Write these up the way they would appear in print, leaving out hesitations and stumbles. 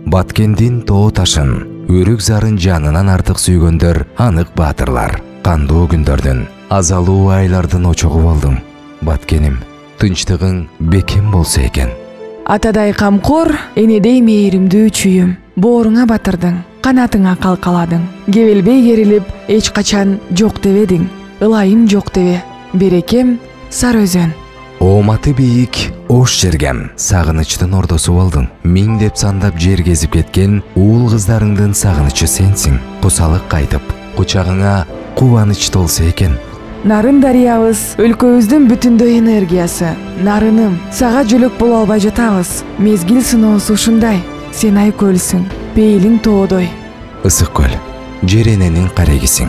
Баткендин тоо ташын, өрүк зарын жанынан артык сүйгөндөр анык баатырлар. Кандуу күндөрдөн, азалуу айлардын очогуп алдым. Баткеним, тынчтыгың бекем болсо экен. Атадай камкор, энедей мээримдүү чүйүм. Бооруңа батырдың, канатыңа калкаладың. Кебелбей керилип, эч качан жок дебедиң. Ылайым жок дебе, берекем сар өзөн. Ооматы бийик, ош жергем, сагынычтын ордосу болдуң. Миң деп сандап жер кезип кеткен уул кыздарыңдын сагынычы сенсиң. Кусалык кайтып, кучагыңа кубаныч толсо экен. Нарын дарыябыз өлкөбүздүн бүтүндөй энергиясы. Нарыным, сага жөлөк боло албай жатабыз. Мезгил сыноосу ушундай. Сен ай көлсүң, пейлиң тоодой. Ысык көл, жер эненин карегисиң.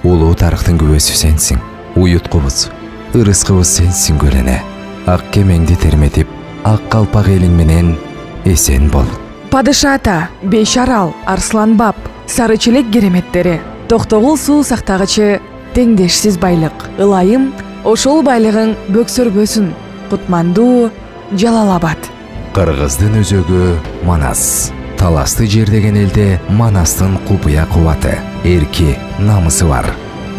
Улуу тарыхтын күбөсү сенсиң. Уюткубуз, ырыскыбыз сенсиң көлөне. Ак кемеңди терметип, ак калпак элиң менен эсен бол. Падыша ата, Беш арал, Арслан баб, Сары челек кереметтери. Токтогул суу сактагычы теңдешсиз байлык. Ылайым, ошол байлыгың бөксөрбөсүн. Кутмандуу, Жалал-Абад. Кыргыздын өзөгү Манас. Таласты жер деген элде Манастын купуя кубаты, эрки, намысы бар.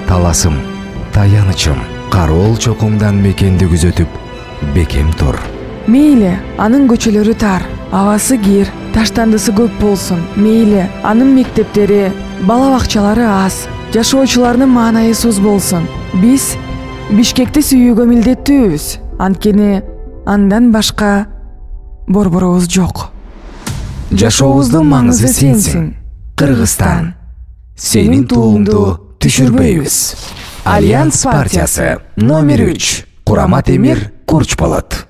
Таласым, таянычым, кароол чокуңдан мекенди күзөтүп, бекем тур. Мейли, анын көчөлөрү тар, абасы кир, таштандысы көп болсун. Мейли, анын мектептери, бала бакчалары аз, жашоочулардын маанайы суз болсун. Биз Бишкекти сүйүүгө милдеттүүбүз. Анткени андан башка борборубуз жок. Жашообуздун маңызы сенсиң. Кыргызстан. Сенин тууңду түшүрбөйбүз. Альянс партиясы номер 3. Курама Темир Курч болот.